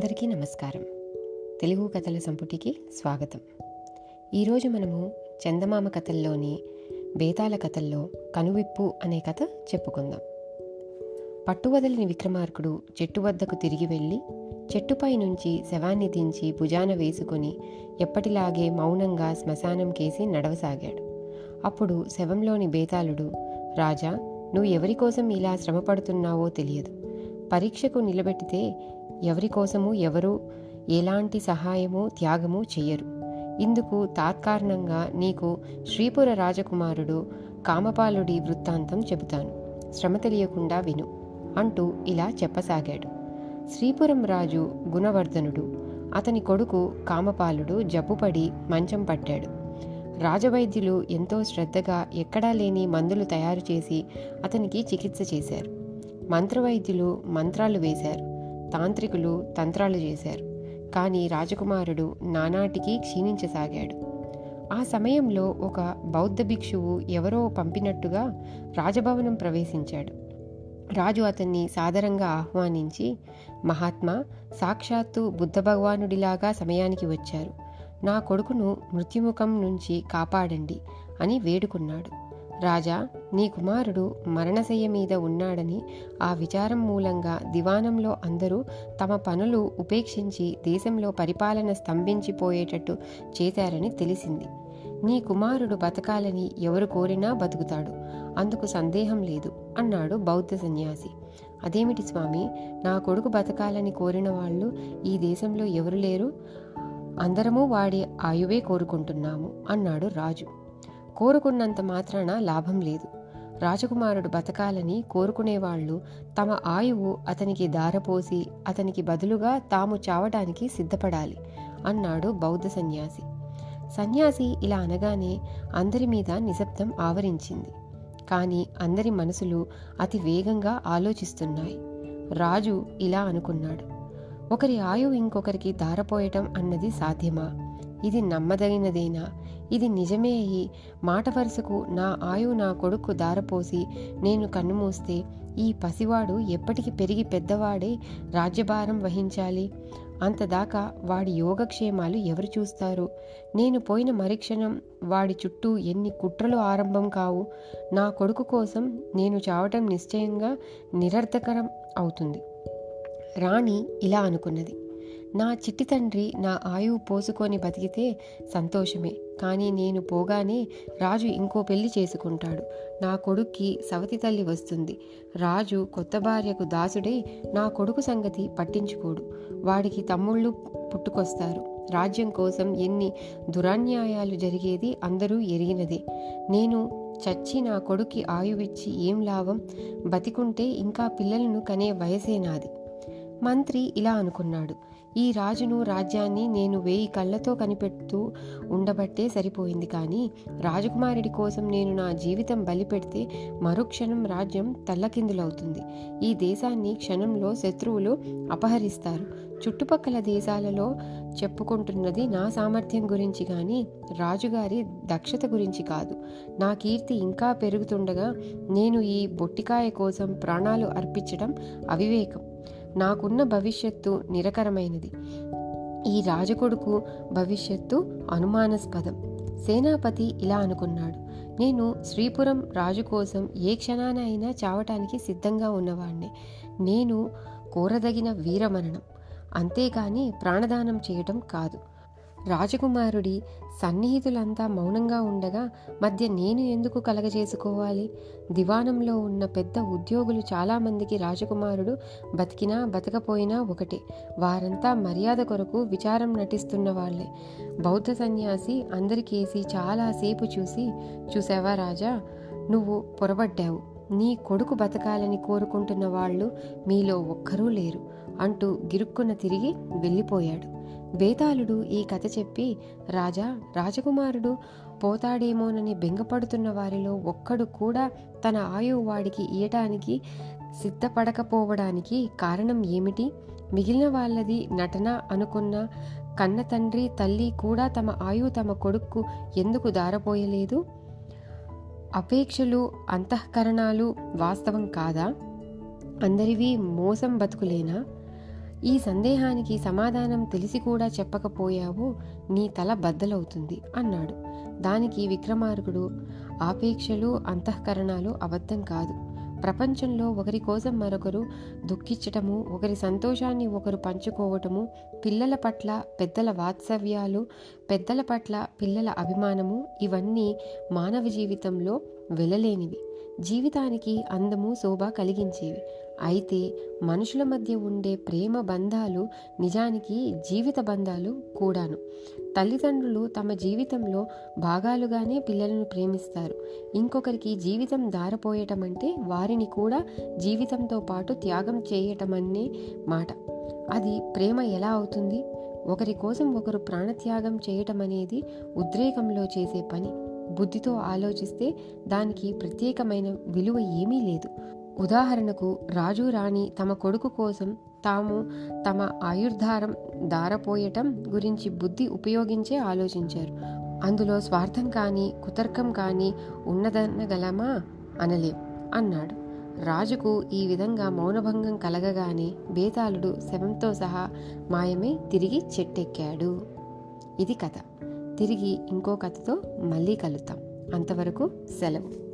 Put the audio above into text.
అందరికీ నమస్కారం. తెలుగు కథల సంపుటికి స్వాగతం. ఈరోజు మనము చందమామ కథల్లోని బేతాళ కథల్లో కనువిప్పు అనే కథ చెప్పుకుందాం. పట్టువదలని విక్రమార్కుడు చెట్టు వద్దకు తిరిగి వెళ్ళి చెట్టుపై నుంచి శవాన్ని దించి భుజాన వేసుకుని ఎప్పటిలాగే మౌనంగా శ్మశానం కేసి నడవసాగాడు. అప్పుడు శవంలోని బేతాళుడు, రాజా, నువ్వు ఎవరి కోసం ఇలా శ్రమపడుతున్నావో తెలియదు. పరీక్షకు నిలబెట్టితే ఎవరి కోసము ఎవరు ఎలాంటి సహాయము త్యాగము చెయ్యరు. ఇందుకు తాత్కారణంగా నీకు శ్రీపుర రాజకుమారుడు కామపాలుడి వృత్తాంతం చెబుతాను, శ్రమ తెలియకుండా విను అంటూ ఇలా చెప్పసాగాడు. శ్రీపురం రాజు గుణవర్ధనుడు, అతని కొడుకు కామపాలుడు జబ్బుపడి మంచం పట్టాడు. రాజవైద్యులు ఎంతో శ్రద్ధగా ఎక్కడా లేని మందులు తయారు చేసి అతనికి చికిత్స చేశారు. మంత్రవైద్యులు మంత్రాలు వేశారు, తాంత్రికులు తంత్రాలు చేశారు. కానీ రాజకుమారుడు నానాటికి క్షీణించసాగాడు. ఆ సమయంలో ఒక బౌద్ధ భిక్షువు ఎవరో పంపినట్టుగా రాజభవనం ప్రవేశించాడు. రాజు అతన్ని సాదరంగా ఆహ్వానించి, మహాత్మా, సాక్షాత్తు బుద్ధ భగవానుడిలాగా సమయానికి వచ్చారు. నా కొడుకును మృత్యుముఖం నుంచి కాపాడండి అని వేడుకున్నాడు. రాజా, నీ కుమారుడు మరణశయ్య మీద ఉన్నాడని ఆ విచారం మూలంగా దివానంలో అందరూ తమ పనులు ఉపేక్షించి దేశంలో పరిపాలన స్తంభించిపోయేటట్టు చేశారని తెలిసింది. నీ కుమారుడు బతకాలని ఎవరు కోరినా బతుకుతాడు, అందుకు సందేహం లేదు అన్నాడు బౌద్ధ సన్యాసి. అదేమిటి స్వామి, నా కొడుకు బతకాలని కోరిన వాళ్ళు ఈ దేశంలో ఎవరు లేరు? అందరము వాడి ఆయువే కోరుకుంటున్నాము అన్నాడు రాజు. కోరుకున్నంత మాత్రాన లాభం లేదు. రాజకుమారుడు బతకాలని కోరుకునేవాళ్లు తమ ఆయువు అతనికి దారపోసి అతనికి బదులుగా తాము చావడానికి సిద్ధపడాలి అన్నాడు బౌద్ధ సన్యాసి. సన్యాసి ఇలా అనగానే అందరి మీద నిశ్శబ్దం ఆవరించింది. కానీ అందరి మనసులు అతి వేగంగా ఆలోచిస్తున్నాయి. రాజు ఇలా అనుకున్నాడు, ఒకరి ఆయువు ఇంకొకరికి దారపోయటం అన్నది సాధ్యమా? ఇది నమ్మదగినదేనా? ఇది నిజమే అయి మాట వరుసకు నా ఆయువు నా కొడుకు దారపోసి నేను కన్నుమూస్తే ఈ పసివాడు ఎప్పటికి పెరిగి పెద్దవాడే రాజ్యభారం వహించాలి. అంతదాకా వాడి యోగక్షేమాలు ఎవరు చూస్తారు? నేను పోయిన మరుక్షణం వాడి చుట్టూ ఎన్ని కుట్రలు ఆరంభం కావు. నా కొడుకు కోసం నేను చావటం నిశ్చయంగా నిరర్థకరం అవుతుంది. రాణి ఇలా అనుకున్నది, నా చిట్టి తండ్రి నా ఆయువు పోసుకొని బతికితే సంతోషమే, కానీ నేను పోగానే రాజు ఇంకో పెళ్లి చేసుకుంటాడు. నా కొడుక్కి సవతి తల్లి వస్తుంది. రాజు కొత్త భార్యకు దాసుడై నా కొడుకు సంగతి పట్టించుకోడు. వాడికి తమ్ముళ్ళు పుట్టుకొస్తారు. రాజ్యం కోసం ఎన్ని దురన్యాయాలు జరిగేది అందరూ ఎరిగినదే. నేను చచ్చి నా కొడుక్కి ఆయువిచ్చి ఏం లాభం? బతికుంటే ఇంకా పిల్లలను కనే వయసే నాది. మంత్రి ఇలా అనుకున్నాడు, ఈ రాజును రాజ్యాన్ని నేను 1000 కళ్ళతో కనిపెడుతూ ఉండబట్టే సరిపోయింది. కానీ రాజకుమారుడి కోసం నేను నా జీవితం బలిపెడితే మరుక్షణం రాజ్యం తల్లకిందులవుతుంది. ఈ దేశాన్ని క్షణంలో శత్రువులు అపహరిస్తారు. చుట్టుపక్కల దేశాలలో చెప్పుకుంటున్నది నా సామర్థ్యం గురించి కానీ రాజుగారి దక్షత గురించి కాదు. నా కీర్తి ఇంకా పెరుగుతుండగా నేను ఈ బొట్టికాయ కోసం ప్రాణాలు అర్పించడం అవివేకం. నాకున్న భవిష్యత్తు నిరకరమైనది. ఈ రాజకొడుకు భవిష్యత్తు అనుమానాస్పదం. సేనాపతి ఇలా అనుకున్నాడు, నేను శ్రీపురం రాజు కోసం ఏ క్షణానైనా చావటానికి సిద్ధంగా ఉన్నవాణ్ణే. నేను కోరదగిన వీరమరణం, అంతేకాని ప్రాణదానం చేయటం కాదు. రాజకుమారుడి సన్నిహితులంతా మౌనంగా ఉండగా మధ్య నేను ఎందుకు కలగజేసుకోవాలి? దివానంలో ఉన్న పెద్ద ఉద్యోగులు చాలామందికి రాజకుమారుడు బతికినా బతకపోయినా ఒకటే. వారంతా మర్యాద కొరకు విచారం నటిస్తున్న వాళ్లే. బౌద్ధ సన్యాసి అందరికేసి చాలాసేపు చూసావా రాజా, నువ్వు పొరబడ్డావు. నీ కొడుకు బతకాలని కోరుకుంటున్న వాళ్ళు మీలో ఒక్కరూ లేరు అంటూ గిరుక్కున తిరిగి వెళ్ళిపోయాడు. బేతాళుడు ఈ కథ చెప్పి, రాజా, రాజకుమారుడు పోతాడేమోనని బెంగపడుతున్న వారిలో ఒక్కడు కూడా తన ఆయువు వాడికి ఇయ్యటానికి సిద్ధపడకపోవడానికి కారణం ఏమిటి? మిగిలిన వాళ్ళది నటన అనుకున్న కన్న తండ్రి తల్లి కూడా తమ ఆయువు తమ కొడుక్కు ఎందుకు దారపోయలేదు? అపేక్షలు అంతఃకరణాలు వాస్తవం కాదా? అందరివి మోసం బతుకులేనా? ఈ సందేహానికి సమాధానం తెలిసి కూడా చెప్పకపోయావో నీ తల బద్దలవుతుంది అన్నాడు. దానికి విక్రమార్కుడు, ఆపేక్షలు అంతఃకరణాలు అబద్ధం కాదు. ప్రపంచంలో ఒకరి కోసం మరొకరు దుఃఖించటము, ఒకరి సంతోషాన్ని ఒకరు పంచుకోవటము, పిల్లల పట్ల పెద్దల వాత్సవ్యాలు, పెద్దల పట్ల పిల్లల అభిమానము, ఇవన్నీ మానవ జీవితంలో వెలలేనివి, జీవితానికి అందము శోభ కలిగించేవి. అయితే మనుషుల మధ్య ఉండే ప్రేమ బంధాలు నిజానికి జీవిత బంధాలు కూడాను. తల్లిదండ్రులు తమ జీవితంలో భాగాలుగానే పిల్లలను ప్రేమిస్తారు. ఇంకొకరికి జీవితం దారపోయటం అంటే వారిని కూడా జీవితంతో పాటు త్యాగం చేయటమనే మాట. అది ప్రేమ ఎలా అవుతుంది? ఒకరి కోసం ఒకరు ప్రాణత్యాగం చేయటం అనేది ఉద్రేకంలో చేసే పని. బుద్ధితో ఆలోచిస్తే దానికి ప్రత్యేకమైన విలువ ఏమీ లేదు. ఉదాహరణకు రాజు రాణి తమ కొడుకు కోసం తాము తమ ఆయుర్ధారం దారపోయటం గురించి బుద్ధి ఉపయోగించే ఆలోచించారు. అందులో స్వార్థం కానీ కుతర్కం కానీ ఉన్నదనగలమా? అనలేం అన్నాడు. రాజుకు ఈ విధంగా మౌనభంగం కలగగానే బేతాళుడు శవంతో సహా మాయమై తిరిగి చెట్టెక్కాడు. ఇది కథ. తిరిగి ఇంకో కథతో మళ్ళీ కలుద్దాం. అంతవరకు సెలవు.